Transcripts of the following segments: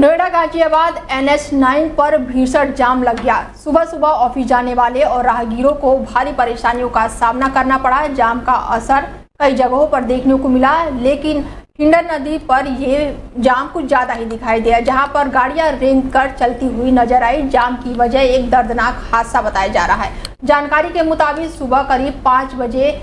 Noida Ghaziabad NH9 पर भीषण जाम लग गया। सुबह सुबह ऑफिस जाने वाले और राहगीरों को भारी परेशानियों का सामना करना पड़ा। जाम का असर कई जगहों पर देखने को मिला, लेकिन हिंडन नदी पर ये जाम कुछ ज्यादा ही दिखाई दिया, जहां पर गाड़ियां रेंग कर चलती हुई नजर आई। जाम की वजह एक दर्दनाक हादसा बताया जा रहा है। जानकारी के मुताबिक सुबह करीब 5 बजे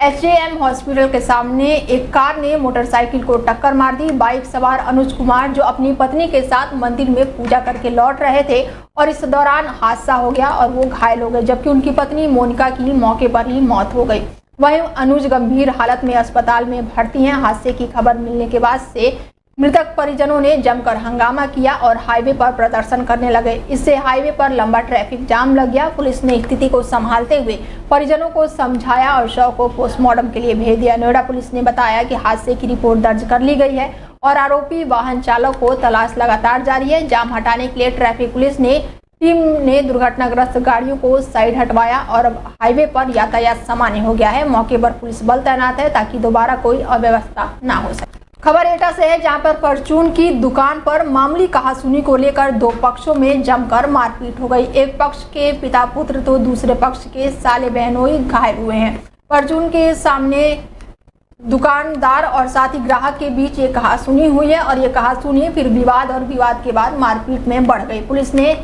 HJM हॉस्पिटल के सामने एक कार ने मोटरसाइकिल को टक्कर मार दी। बाइक सवार अनुज कुमार जो अपनी पत्नी के साथ मंदिर में पूजा करके लौट रहे थे और इस दौरान हादसा हो गया और वो घायल हो गए, जबकि उनकी पत्नी मोनिका की मौके पर ही मौत हो गई। वहीं अनुज गंभीर हालत में अस्पताल में भर्ती हैं। हादसे की खबर मिलने के बाद से मृतक परिजनों ने जमकर हंगामा किया और हाईवे पर प्रदर्शन करने लगे। इससे हाईवे पर लंबा ट्रैफिक जाम लग गया। पुलिस ने स्थिति को संभालते हुए परिजनों को समझाया और शव को पोस्टमार्टम के लिए भेज दिया। नोएडा पुलिस ने बताया कि हादसे की रिपोर्ट दर्ज कर ली गई है और आरोपी वाहन चालक को तलाश लगातार जारी है। जाम हटाने के लिए ट्रैफिक पुलिस टीम ने दुर्घटनाग्रस्त गाड़ियों को साइड हटवाया और अब हाईवे पर यातायात सामान्य हो गया है। मौके पर पुलिस बल तैनात है ताकि दोबारा कोई अव्यवस्था न हो सके। खबर एटा से है, जहां पर परचून की दुकान पर मामूली कहासुनी को लेकर दो पक्षों में जमकर मारपीट हो गई। एक पक्ष के पिता पुत्र तो दूसरे पक्ष के साले बहनोई घायल हुए हैं। परचून के सामने दुकानदार और साथ ही ग्राहक के बीच ये कहासुनी हुई है और ये कहासुनी फिर विवाद और विवाद के बाद मारपीट में बढ़ गई। पुलिस ने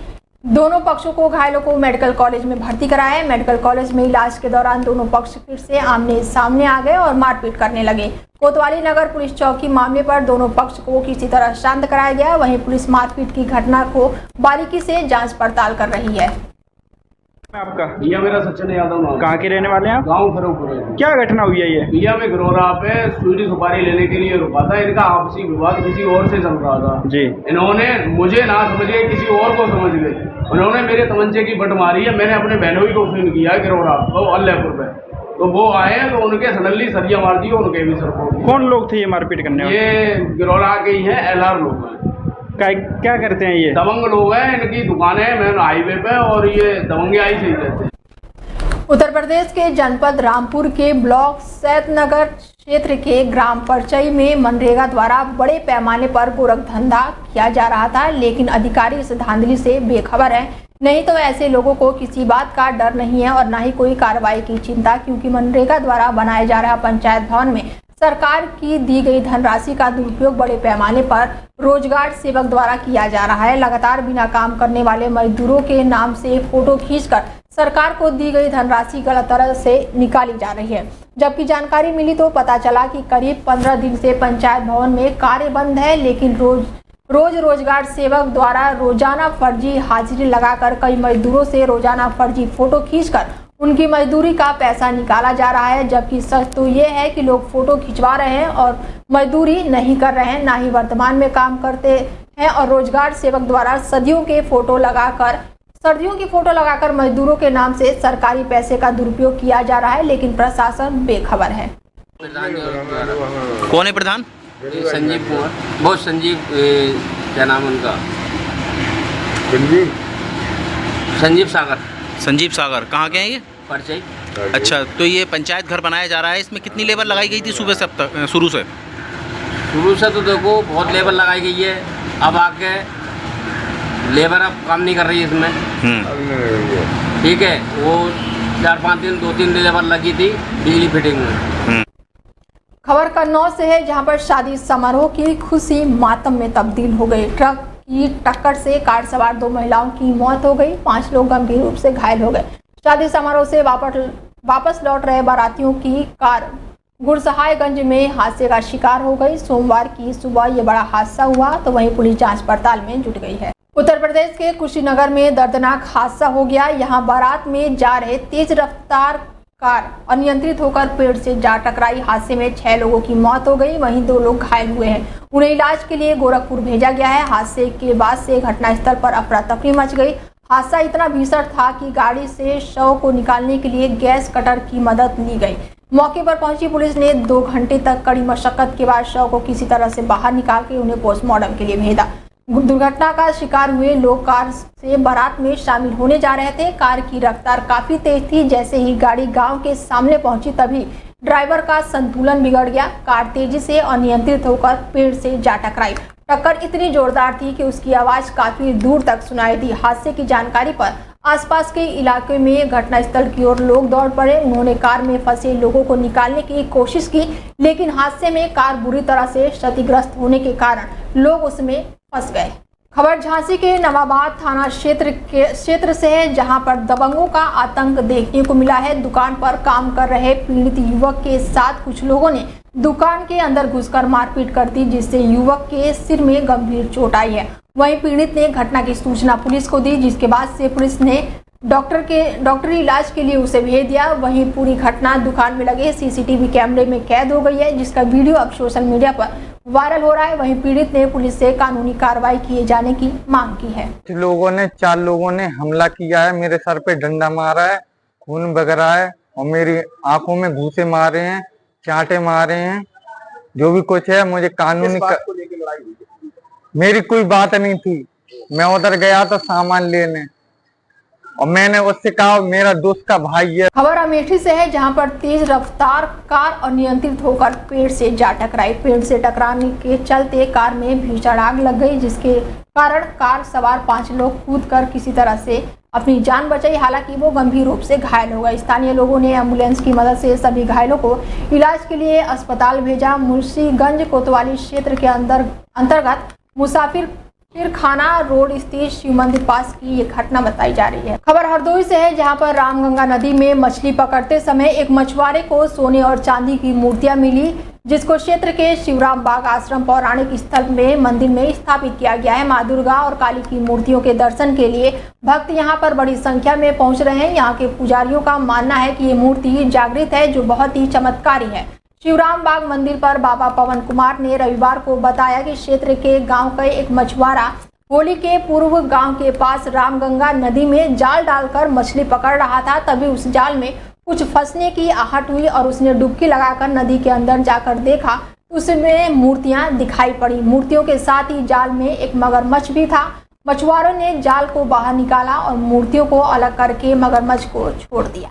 दोनों पक्षों को घायलों को मेडिकल कॉलेज में भर्ती कराया है। मेडिकल कॉलेज में इलाज के दौरान दोनों पक्ष फिर से आमने सामने आ गए और मारपीट करने लगे। कोतवाली नगर पुलिस चौकी मामले पर दोनों पक्ष को किसी तरह शांत कराया गया। वहीं पुलिस मारपीट की घटना को बारीकी से जांच पड़ताल कर रही है। आपका भैया मेरा सचिन यादव नाम। कहाँ के रहने वाले हैं आप? गाँव फरोपुर। क्या घटना हुई है ये? भैया मैं गिरोरा पे सूरी सुपारी लेने के लिए रुका था। इनका आपसी विवाद किसी और से चल रहा था जी। इन्होंने मुझे ना समझ के किसी और को समझ गए। उन्होंने मेरे तमंचे की बट मारी है। मैंने अपने बहनोई को फोन किया गिरोरा तो अल्लाहपुर पे, तो वो आए तो उनके सडनली सरिया मार दी, उनके भी सर को। कौन लोग थे ये मारपीट करने वाले? ये गिरोरा के ही है, LR लोग हैं। क्या करते हैं ये? दबंग लोग हैं, इनकी दुकान है मेन हाईवे पे और ये दबंगियाई से ही रहते हैं। उत्तर प्रदेश के जनपद रामपुर के ब्लॉक सैदनगर क्षेत्र के ग्राम परचई में मनरेगा द्वारा बड़े पैमाने पर गोरखधंधा किया जा रहा था, लेकिन अधिकारी इस धांधली से बेखबर है। नहीं तो ऐसे लोगों को किसी बात का डर नहीं है और न ही कोई कार्रवाई की चिंता, क्योंकि मनरेगा द्वारा बनाए जा रहा पंचायत भवन में सरकार की दी गई धनराशि का दुरुपयोग बड़े पैमाने पर रोजगार सेवक द्वारा किया जा रहा है। लगातार बिना काम करने वाले मजदूरों के नाम से फोटो खींचकर सरकार को दी गई धनराशि गलत तरह से निकाली जा रही है। जबकि जानकारी मिली तो पता चला कि करीब 15 दिन से पंचायत भवन में कार्य बंद है, लेकिन रोजगार सेवक द्वारा रोजाना फर्जी हाजिरी लगाकर कई मजदूरों से रोजाना फर्जी फोटो खींचकर उनकी मजदूरी का पैसा निकाला जा रहा है। जबकि सच तो ये है कि लोग फोटो खिंचवा रहे हैं और मजदूरी नहीं कर रहे हैं, ना ही वर्तमान में काम करते हैं और रोजगार सेवक द्वारा सर्दियों की फोटो लगाकर मजदूरों के नाम से सरकारी पैसे का दुरुपयोग किया जा रहा है, लेकिन प्रशासन बेखबर है। कौन है प्रधान? संजीव कुमार, बहुत संजीव, क्या नाम उनका? संजीव सागर। कहाँ के हैं ये? परचई। अच्छा, तो ये पंचायत घर बनाया जा रहा है, इसमें कितनी लेबर लगाई गई थी सुबह से अब तक? शुरू से तो देखो बहुत लेबर लगाई गई है। अब आके लेबर अब काम नहीं कर रही है इसमें। ठीक है, वो 4-5 दिन 2-3 लेबर लगी थी बिजली फिटिंग में। खबर कन्नौज से है, जहां पर शादी समारोह की खुशी मातम में तब्दील हो गई। ट्रक की टक्कर से कार सवार 2 महिलाओं की मौत हो गई, 5 लोग गंभीर रूप से घायल हो गए। शादी समारोह से वापस लौट रहे बारातियों की कार गुरसहायगंज में हादसे का शिकार हो गई। सोमवार की सुबह ये बड़ा हादसा हुआ, तो वहीं पुलिस जांच पड़ताल में जुट गई है। उत्तर प्रदेश के कुशीनगर में दर्दनाक हादसा हो गया। यहाँ बारात में जा रहे तेज रफ्तार कार अनियंत्रित होकर पेड़ से जा टकराई। हादसे में 6 लोगों की मौत हो गई, वहीं 2 लोग घायल हुए हैं। उन्हें इलाज के लिए गोरखपुर भेजा गया है। हादसे के बाद से घटनास्थल पर अफरा तफरी मच गई। हादसा इतना भीषण था कि गाड़ी से शव को निकालने के लिए गैस कटर की मदद ली गई। मौके पर पहुंची पुलिस ने 2 घंटे तक कड़ी मशक्कत के बाद शव को किसी तरह से बाहर निकाल के उन्हें पोस्टमार्टम के लिए भेजा। दुर्घटना का शिकार हुए लोग कार से बारात में शामिल होने जा रहे थे। कार की रफ्तार काफी तेज थी। जैसे ही गाड़ी गांव के सामने पहुंची तभी ड्राइवर का संतुलन बिगड़ गया। कार तेजी से अनियंत्रित होकर पेड़ से जा टकराई। टक्कर इतनी जोरदार थी कि उसकी आवाज काफी दूर तक सुनाई दी। हादसे की जानकारी पर आसपास के इलाके में घटनास्थल की ओर लोग दौड़ पड़े। उन्होंने कार में फंसे लोगों को निकालने की कोशिश की, लेकिन हादसे में कार बुरी तरह से क्षतिग्रस्त होने के कारण लोग उसमें फंस गए। खबर झांसी के नवाबाद थाना क्षेत्र से है, जहां पर दबंगों का आतंक देखने को मिला है। दुकान पर काम कर रहे पीड़ित युवक के साथ कुछ लोगों ने दुकान के अंदर घुसकर मारपीट कर दी, जिससे युवक के सिर में गंभीर चोट आई है। वहीं पीड़ित ने घटना की सूचना पुलिस को दी, जिसके बाद से पुलिस ने डॉक्टरी इलाज के लिए उसे भेज दिया। वहीं पूरी घटना दुकान में लगे सीसीटीवी कैमरे में कैद हो गई है, जिसका वीडियो अब सोशल मीडिया पर वायरल हो रहा है। वहीं पीड़ित ने पुलिस से कानूनी कार्रवाई किए जाने की मांग की है। चार लोगों ने हमला किया है, मेरे सर पे डंडा मारा है, खून बग रहा है और मेरी आंखों में घूंसे मारे हैं, चांटे मारे हैं। जो भी कुछ है मुझे कानूनी मेरी कोई बात नहीं थी। मैं उधर गया था सामान लेने और मैंने उससे कहा मेरा दोस्त का भाई है। खबर अमेठी से है, जहां पर तेज रफ्तार कार अनियंत्रित होकर पेड़ से जा टकराई। पेड़ से टकराने के चलते कार में भीषण आग लग गई, जिसके कारण कार सवार 5 लोग कूदकर किसी तरह से अपनी जान बचाई। हालांकि वो गंभीर रूप से घायल हो गए। स्थानीय लोगों ने एम्बुलेंस की मदद से सभी घायलों को इलाज के लिए अस्पताल भेजा। मुंशीगंज कोतवाली क्षेत्र के अंतर्गत मुसाफिर खाना रोड स्थित शिव मंदिर पास की ये घटना बताई जा रही है। खबर हरदोई से है, जहां पर रामगंगा नदी में मछली पकड़ते समय एक मछुआरे को सोने और चांदी की मूर्तियां मिली, जिसको क्षेत्र के शिवराम बाग आश्रम पौराणिक स्थल में मंदिर में स्थापित किया गया है। मां दुर्गा और काली की मूर्तियों के दर्शन के लिए भक्त यहां पर बड़ी संख्या में पहुंच रहे हैं। यहाँ के पुजारियों का मानना है कि ये मूर्ति जागृत है, जो बहुत ही चमत्कारी है। शिवराम बाग मंदिर पर बाबा पवन कुमार ने रविवार को बताया कि क्षेत्र के गांव का एक मछुआरा होली के पूर्व गांव के पास रामगंगा नदी में जाल डालकर मछली पकड़ रहा था। तभी उस जाल में कुछ फंसने की आहट हुई और उसने डुबकी लगाकर नदी के अंदर जाकर देखा, उसमें मूर्तियां दिखाई पड़ी। मूर्तियों के साथ ही जाल में एक मगरमच्छ भी था। मछुआरों ने जाल को बाहर निकाला और मूर्तियों को अलग करके मगरमच्छ को छोड़ दिया।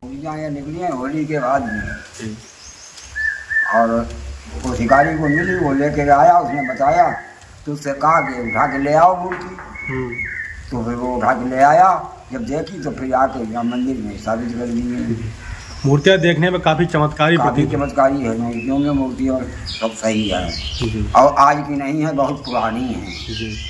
ये निकली है होली के बाद में, और वो शिकारी को मिली, वो लेके आया, उसने बताया तो उससे कहा कि उठा के ले आओ मूर्ति। तो फिर वो उठा के ले आया, जब देखी तो फिर आके यहाँ मंदिर में स्थापित कर दी है। मूर्तियाँ देखने में काफ़ी चमत्कारी है। मूर्तियों में मूर्ति और सब सही है, और आज की नहीं है, बहुत पुरानी है।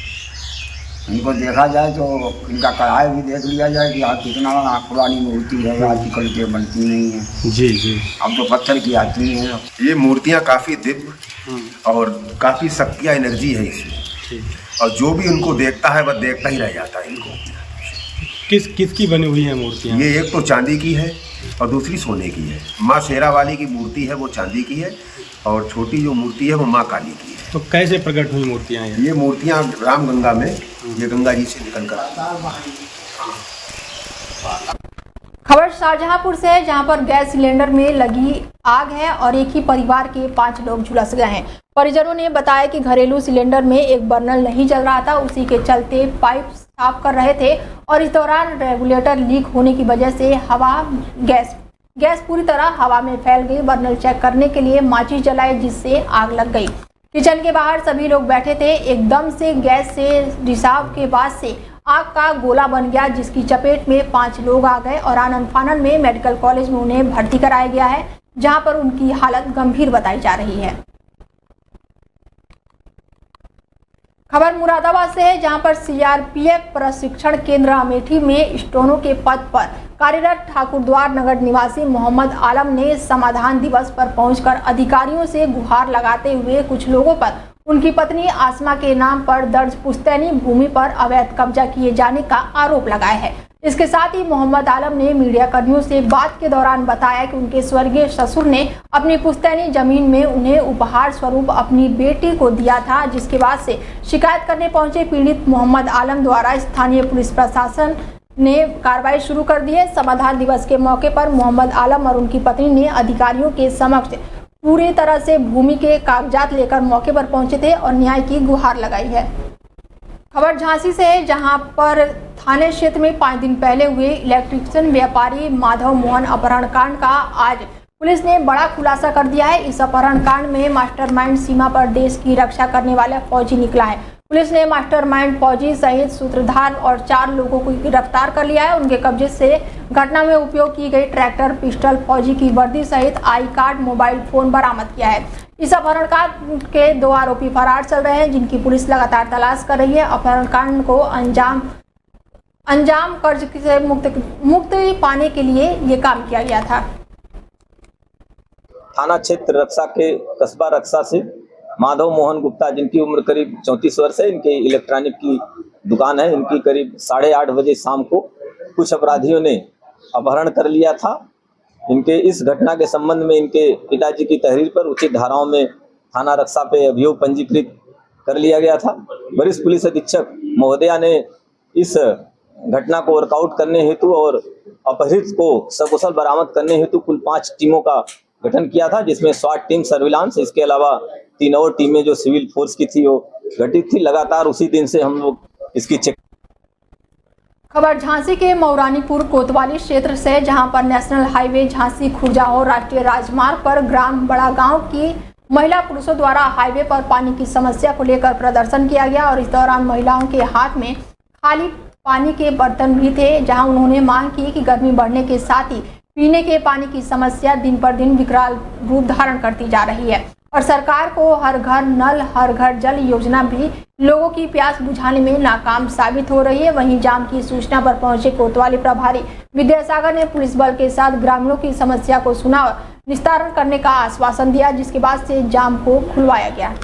इनको देखा जाए तो इनका कढ़ाई भी देख लिया जाए कि आज कितना पुरानी मूर्ति है, आजकल के बनती नहीं है। जी जी, अब तो पत्थर की आती हैं। ये मूर्तियाँ काफ़ी दिव्य और काफ़ी शक्तियाँ एनर्जी है इसमें, और जो भी उनको देखता है वह देखता ही रह जाता है। इनको किसकी बनी हुई है मूर्तियाँ? ये एक तो चांदी की है और दूसरी सोने की है। माँ शेरा वाली की मूर्ति है वो चांदी की है, और छोटी जो मूर्ति है वो माँ काली की है। तो कैसे प्रकट हुई मूर्तियाँ? ये मूर्तियाँ रामगंगा में, ये गंगा जी से निकल कर। खबर शाहजहांपुर से है, जहां पर गैस सिलेंडर में लगी आग है और एक ही परिवार के 5 लोग झुलस गए हैं। परिजनों ने बताया कि घरेलू सिलेंडर में एक बर्नल नहीं जल रहा था, उसी के चलते पाइप साफ कर रहे थे और इस दौरान रेगुलेटर लीक होने की वजह से गैस पूरी तरह हवा में फैल गई। बर्नल चेक करने के लिए माचिस जलाए, जिससे आग लग गई। किचन के बाहर सभी लोग बैठे थे, एकदम से गैस से रिसाव के बाद से आग का गोला बन गया, जिसकी चपेट में 5 लोग आ गए और आनन फानन में मेडिकल कॉलेज में उन्हें भर्ती कराया गया है, जहां पर उनकी हालत गंभीर बताई जा रही है। खबर मुरादाबाद से है, जहां पर सीआरपीएफ प्रशिक्षण केंद्र अमेठी में स्टोनो के पद पर कार्यरत ठाकुरद्वार नगर निवासी मोहम्मद आलम ने समाधान दिवस पर पहुंचकर अधिकारियों से गुहार लगाते हुए कुछ लोगों पर उनकी पत्नी आसमा के नाम पर दर्ज पुश्तैनी भूमि पर अवैध कब्जा किए जाने का आरोप लगाया है। इसके साथ ही मोहम्मद आलम ने मीडिया कर्मियों से बात के दौरान बताया कि उनके स्वर्गीय ससुर ने अपनी पुश्तैनी जमीन में उन्हें उपहार स्वरूप अपनी बेटी को दिया था, जिसके बाद से शिकायत करने पहुंचे पीड़ित मोहम्मद आलम द्वारा स्थानीय पुलिस प्रशासन ने कार्रवाई शुरू कर दी है। समाधान दिवस के मौके पर मोहम्मद आलम और उनकी पत्नी ने अधिकारियों के समक्ष पूरी तरह से भूमि के कागजात लेकर मौके पर पहुंचे थे और न्याय की गुहार लगाई है। खबर झांसी से है, जहां पर थाने क्षेत्र में 5 दिन पहले हुए इलेक्ट्रिशियन व्यापारी माधव मोहन अपहरण कांड का आज पुलिस ने बड़ा खुलासा कर दिया है। इस अपहरण कांड में मास्टरमाइंड सीमा पर देश की रक्षा करने वाला फौजी निकला है। पुलिस ने मास्टरमाइंड फौजी सहित सूत्रधार और 4 लोगों को गिरफ्तार कर लिया है। उनके कब्जे से घटना में उपयोग की गई ट्रैक्टर, पिस्टल, फौजी की वर्दी सहित आई कार्ड, मोबाइल फोन बरामद किया है। इस अपहरण कांड के 2 आरोपी फरार चल रहे हैं, जिनकी पुलिस लगातार तलाश कर रही है। अपहरण कांड को अंजाम कर्ज से मुक्ति पाने के लिए ये काम किया गया था। थाना क्षेत्र रक्षा के कस्बा रक्षा से माधव मोहन गुप्ता, जिनकी उम्र करीब 34 वर्ष है, इनके इलेक्ट्रॉनिक की दुकान है। इनकी करीब 8:30 बजे शाम को कुछ अपराधियों ने अपहरण कर लिया था। इनके इस घटना के संबंध में इनके पिताजी की तहरीर पर उचित धाराओं में थाना रक्षा पे अभियोग पंजीकृत कर लिया गया था। वरिष्ठ पुलिस अधीक्षक महोदया ने इस घटना को वर्कआउट करने हेतु और अपहृत को सकुशल बरामद करने हेतु कुल 5 टीमों का गठन किया था, जिसमें SWAT टीम, सर्विलांस, इसके अलावा 3 और टीमें जो सिविल फोर्स की थी वो गठित थी। लगातार उसी दिन से हम लोग इसकी चेक। खबर झांसी के मौरानीपुर कोतवाली क्षेत्र से, जहां पर नेशनल हाईवे झांसी खुर्जाहो राष्ट्रीय राजमार्ग पर ग्राम बड़ा गांव की महिला पुरुषों द्वारा हाईवे पर पानी की समस्या को लेकर प्रदर्शन किया गया और इस दौरान महिलाओं के हाथ में खाली पानी के बर्तन भी थे, जहां उन्होंने मांग की कि गर्मी बढ़ने के साथ ही पीने के पानी की समस्या दिन पर दिन विकराल रूप धारण करती जा रही है और सरकार को हर घर नल हर घर जल योजना भी लोगों की प्यास बुझाने में नाकाम साबित हो रही है। वहीं जाम की सूचना पर पहुंचे कोतवाली प्रभारी विद्यासागर ने पुलिस बल के साथ ग्रामीणों की समस्या को सुना और निस्तारण करने का आश्वासन दिया, जिसके बाद से जाम को खुलवाया गया।